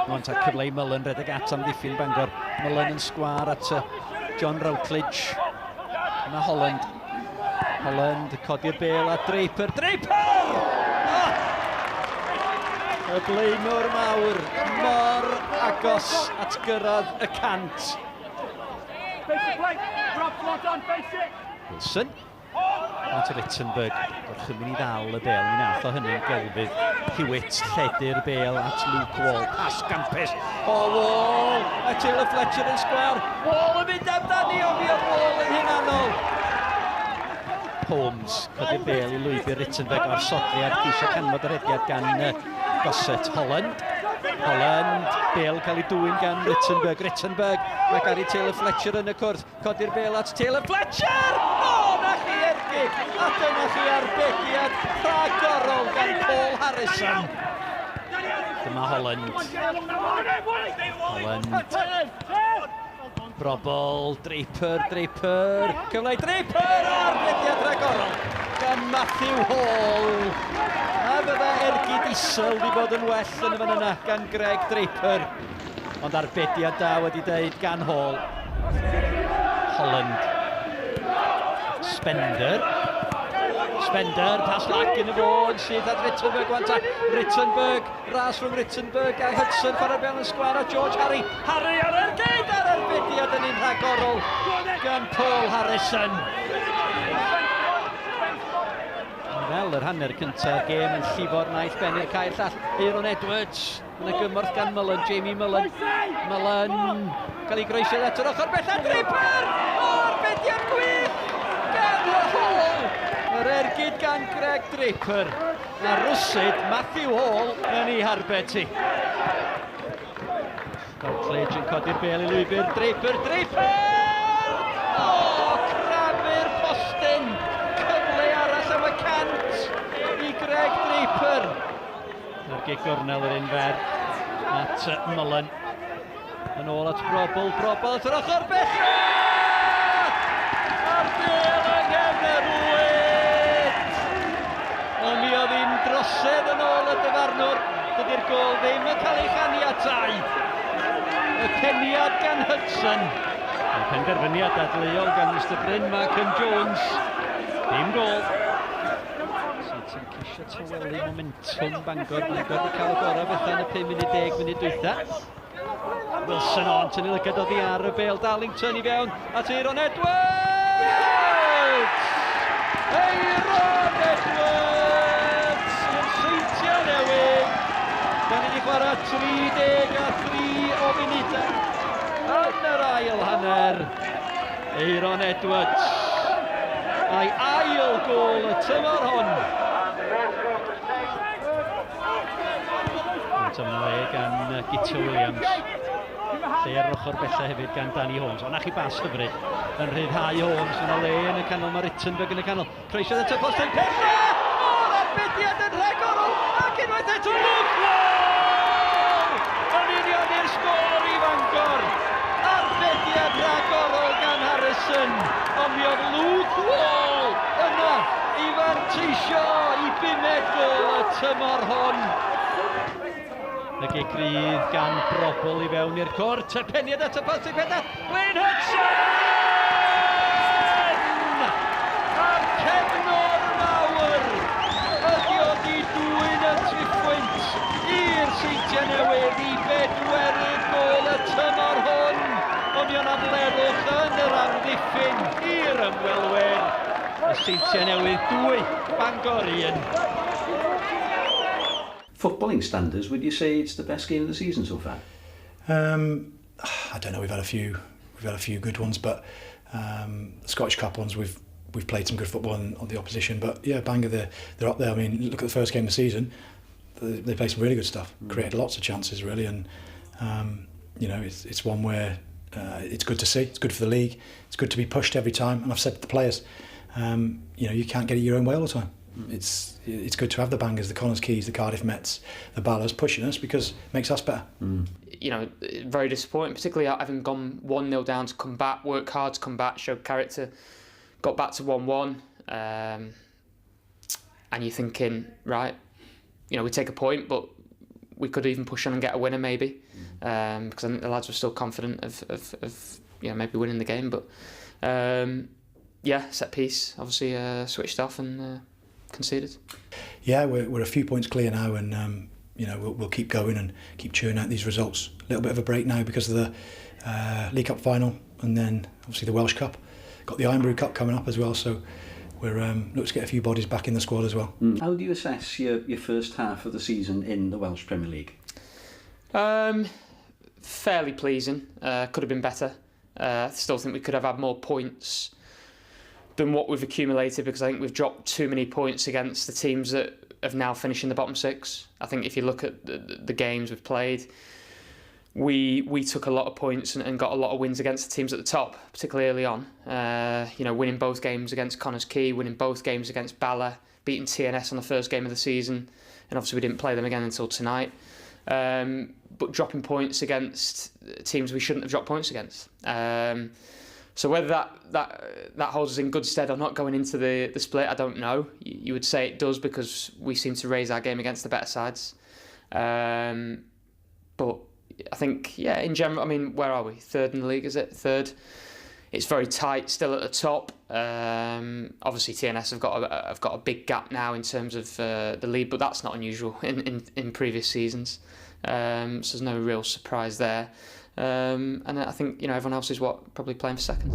Mae'n ta cyfleu Mullen redeg at am ddiffyn Bangor. Mullen yn sgwar at John Routledge. Yna Holland. Holland codi'r bel a Draper. Draper! Y blaenwr mawr, mor agos at gyrraedd y cant. Wilson. At Rittenberg. Gorchymyn I ddal y bel. Mi nath o hynny'n gelfydd. Hewitt lledu'r bel at Luke Wall. Pas Gampus. O Wall. A Taylor Fletcher yn sgwar. Wall yn mynd amdani o fi o Wall yn hunanol. Holmes. Codi'r bel I lwybr Rittenberg o'r sodriad. Ceisio canfod yr hediad gan Gossett. Holland. Holland, bel cael ei dwyn gan Rittenberg. Rittenberg, mae Gary Taylor Fletcher yn y cwrdd. Codi'r bel at Taylor Fletcher! O, na chi ergyd! A dyna chi arbediad rhagorol gan Paul Harrison. Dyma Holland. Holland. Brobol, Draper. Cyfle Draper! Arbediad rhagorol gan Matthew Hall. A fydda ergyd isel wedi bod yn well yn y fan yna gan Greg Draper. Ond arbediad da wedi dweud gan Hall. Holland. Spender, pas lag yn y fôn, sydd at Rittenberg wan ta. Rittenberg, ras rhwng Rittenberg a Hudson, ffordd bel yn sgwar a George Harry. Harry ar ergyd ar arbediad yn un rhagorol gan Paul Harrison. Wel, yr hanner cyntaf gêm yn llifo'r naeth ben i'r cael llall. Aaron Edwards, yn y gymorth gan Mullen, Jamie Mullen. Mullen, cael ei groesio eto ochr bella Draper! O, arbediad gwych gan y Hall! Yr ergyd gan Greg Draper. A rwsyd Matthew Hall yn ei harbed ti. Routledge yn codi'r bel I lwybr. Draper! O, crafu'r postyn! Am y cant I Greg Draper. Yr gig gornel yr unfer at Mullen. Yn ôl at Brobl at yr ochr bella! A'r bel yng nghefn y wyd! Ond mi oedd hi'n drosedd yn ôl y dyfarnwr. Dydy'r gol ddim yn cael ei chaniatáu. Y ceniad gan Hudson. Yn penderfyniad adleuol gan Mr Bryn Markham Jones. Dim gol. Sy'n ceisio tywelu momentum Bangor. Bangor wedi cael y gorau bethau yn y 5 munud 10 munud dwytha. Wilson on, tynnu lygad oddi ar y bel. Darlington I fewn at Aaron Edwards! Aaron Edwards! Yn Seintiau Newydd. Da ni wedi chwarae 33 o funudau. Yn yr ail hanner. Aaron Edwards. A'i ail gol y tymor hon. Ond yma le gan Gito Williams. Lle ar ochr bella hefyd gan Danny Holmes. Ond chi bas hyfryd yn rhyddhau Holmes yn y le yn y canol. Mae Rittenberg yn y canol. Croesiodd at y post yn pella! O'r arbediad yn rhagorol! Ac unwaith eto Luke Wall! Yn union i'r sgôr I Bangor. Arbediad rhagorol gan Harrison. Ond mi oedd Luke Wall yna I fanteisio I 5 gol y tymor hon. Y gigrydd gan Brobl I fewn i'r cwrt. Y peniad at y post I peda. Blaine Hudson! A'r cefnor mawr. Ydi o di dwyn y triphwynt i'r Seintiau Newydd I 4 gol y tymor hon. Ond mi o'n aflerwch yn yr amddiffyn i'r ymwelwyr. Y Seintiau Newydd 2, Bangor 1. Footballing standards, would you say it's the best game of the season so far? I don't know. We've had a few good ones, but the Scottish Cup ones we've played some good football on the opposition. But yeah, Bangor they're up there. I mean, look at the first game of the season. They played some really good stuff. Created lots of chances really, and you know it's one where it's good to see. It's good for the league. It's good to be pushed every time. And I've said to the players, you know, you can't get it your own way all the time. It's good to have the Bangors, the Connah's Keys, the Cardiff Mets, the Ballas pushing us because it makes us better. You know, very disappointing, particularly having gone 1-0 down to come back, work hard to come back, showed character, got back to 1-1, and you're thinking, right, you know, we take a point, but we could even push on and get a winner maybe, because I think the lads were still confident of maybe winning the game. But set piece obviously switched off and conceded. Yeah, we're a few points clear now, and we'll keep going and keep churning out these results. A little bit of a break now because of the League Cup final, and then obviously the Welsh Cup. Got the Iron Brew Cup coming up as well, so we're looking to get a few bodies back in the squad as well. How do you assess your first half of the season in the Welsh Premier League? Fairly pleasing. Could have been better. I still think we could have had more points than what we've accumulated, because I think we've dropped too many points against the teams that have now finished in the bottom six. I think if you look at the games we've played, we took a lot of points and got a lot of wins against the teams at the top, particularly early on. Winning both games against Connors Quay, winning both games against Bala, beating TNS on the first game of the season, and obviously we didn't play them again until tonight. But dropping points against teams we shouldn't have dropped points against. So whether that holds us in good stead or not going into the split, I don't know. You would say it does, because we seem to raise our game against the better sides. But I think, in general, I mean, where are we? Third in the league, is it? Third. It's very tight still at the top. Obviously, TNS have got a big gap now in terms of the lead, but that's not unusual in previous seasons. So there's no real surprise there. And I think everyone else is probably playing for second.